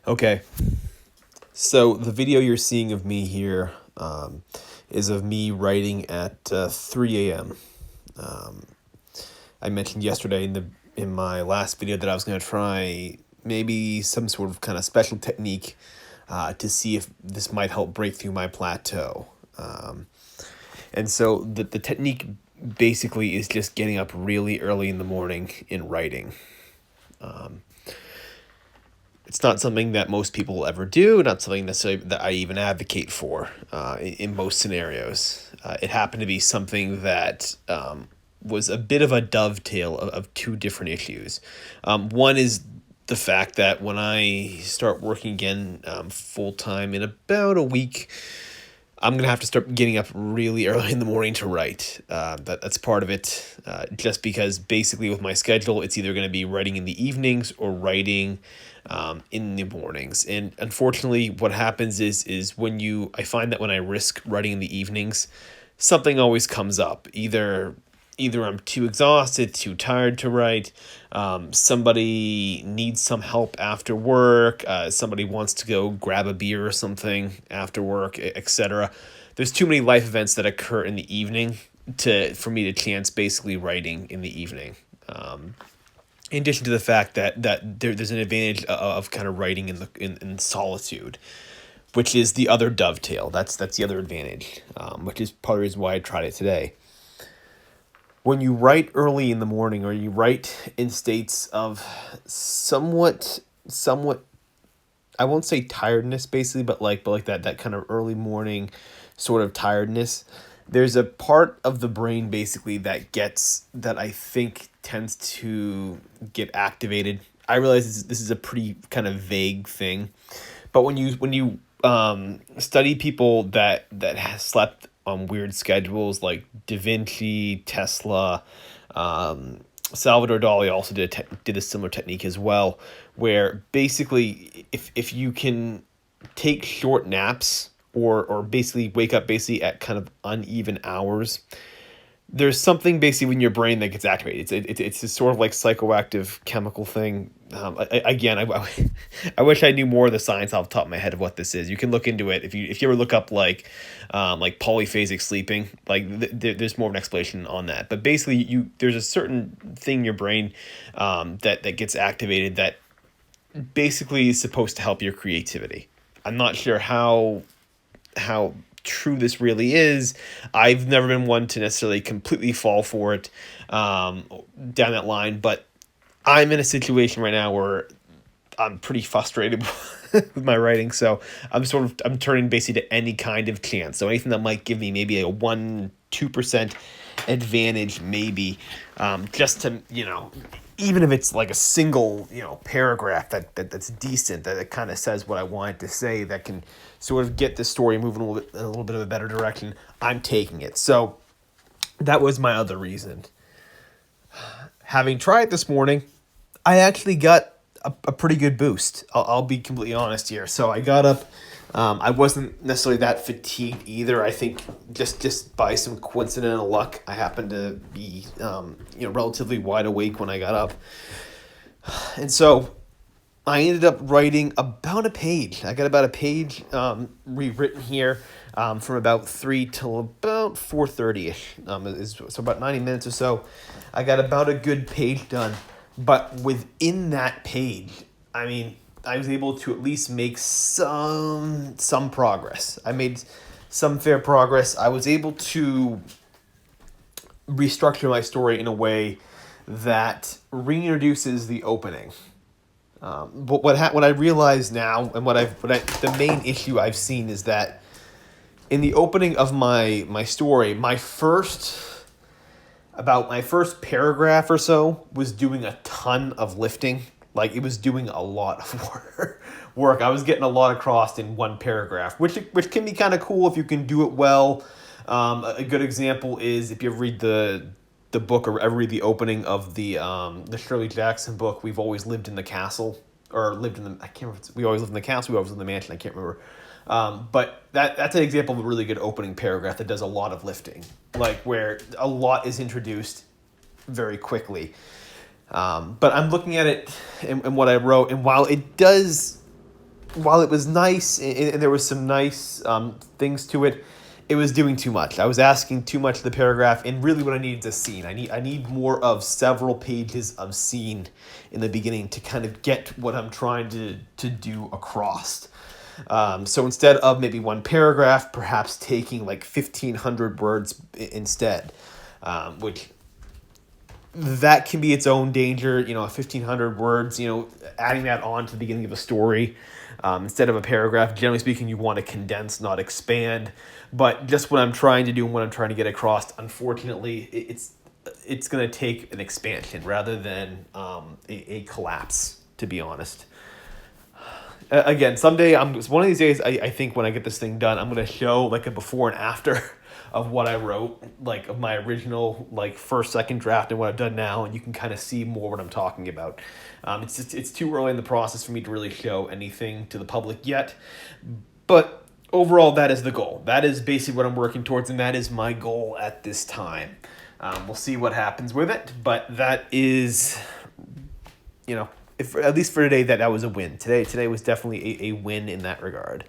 Okay, so the video you're seeing of me here is of me writing at 3 a.m. I mentioned yesterday in my last video that I was going to try maybe some sort of kind of special technique to see if this might help break through my plateau. And so the technique basically is just getting up really early in the morning and writing. It's not something that most people will ever do, not something necessarily that I even advocate for in most scenarios. It happened to be something that was a bit of a dovetail of two different issues. One is the fact that when I start working again full-time in about a week, I'm going to have to start getting up really early in the morning to write. That's part of it, just because basically with my schedule, it's either going to be writing in the evenings or writing in the mornings. And unfortunately, what happens is I find that when I risk writing in the evenings, something always comes up. Either I'm too exhausted, too tired to write, somebody needs some help after work, somebody wants to go grab a beer or something after work, etc. There's too many life events that occur in the evening for me to chance basically writing in the evening. In addition to the fact that there's an advantage of kind of writing in solitude, which is the other dovetail. That's the other advantage, which is part of the reason why I tried it today. When you write early in the morning, or you write in states of somewhat, I won't say tiredness basically, but like that kind of early morning sort of tiredness, there's a part of the brain basically that I think tends to get activated. I realize this is a pretty kind of vague thing, but when you study people that have slept on weird schedules like Da Vinci, Tesla, Salvador Dali also did a similar technique as well, where basically if you can take short naps or basically wake up basically at kind of uneven hours, there's something basically in your brain that gets activated. It's a sort of like psychoactive chemical thing. I wish I knew more of the science off the top of my head of what this is. You can look into it if you ever look up like polyphasic sleeping. There's more of an explanation on that. But basically, there's a certain thing in your brain that gets activated that basically is supposed to help your creativity. I'm not sure how true this really is. I've never been one to necessarily completely fall for it down that line, but I'm in a situation right now where I'm pretty frustrated with my writing, so I'm turning basically to any kind of chance. So anything that might give me maybe a 1-2% advantage, maybe, just to, even if it's like a single, paragraph that's decent, that it kind of says what I want it to say, that can sort of get the story moving a little bit of a better direction, I'm taking it. So that was my other reason. Having tried this morning, I actually got a pretty good boost. I'll be completely honest here. So I got up. I wasn't necessarily that fatigued either. I think just by some coincidental luck, I happened to be relatively wide awake when I got up, and so I ended up writing about a page. I got about a page rewritten here from about 3 till about 4:30ish. So about 90 minutes or so. I got about a good page done. But within that page, I mean, I was able to at least make some progress. I made some fair progress. I was able to restructure my story in a way that reintroduces the opening. But what I realize now, and the main issue I've seen is that in the opening of my story, my first paragraph or so was doing a ton of lifting. Like, it was doing a lot of work. I was getting a lot across in one paragraph, which can be kind of cool if you can do it well. A good example is if you ever read the book or ever read the opening of the Shirley Jackson book, We've Always Lived in the Castle, or lived in the, I can't remember, we always lived in the castle, we always lived in the mansion, I can't remember. But that's an example of a really good opening paragraph that does a lot of lifting, like where a lot is introduced very quickly. But I'm looking at it and what I wrote, and while it does while it was nice and there was some nice things to it, it was doing too much. I was asking too much of the paragraph, and really what I need is a scene. I need more of several pages of scene in the beginning to kind of get what I'm trying to do across. So instead of maybe one paragraph, perhaps taking like 1,500 words instead, which that can be its own danger. 1,500 words, adding that on to the beginning of a story. Instead of a paragraph, generally speaking, you want to condense, not expand. But just what I'm trying to do and what I'm trying to get across, unfortunately, it's going to take an expansion rather than a collapse, to be honest. Again, someday, one of these days, I think when I get this thing done, I'm going to show like a before and after of what I wrote, like of my original like first, second draft and what I've done now, and you can kind of see more what I'm talking about. It's too early in the process for me to really show anything to the public yet, but overall, that is the goal. That is basically what I'm working towards, and that is my goal at this time. We'll see what happens with it, but that is, if at least for today, that was a win. Today was definitely a win in that regard.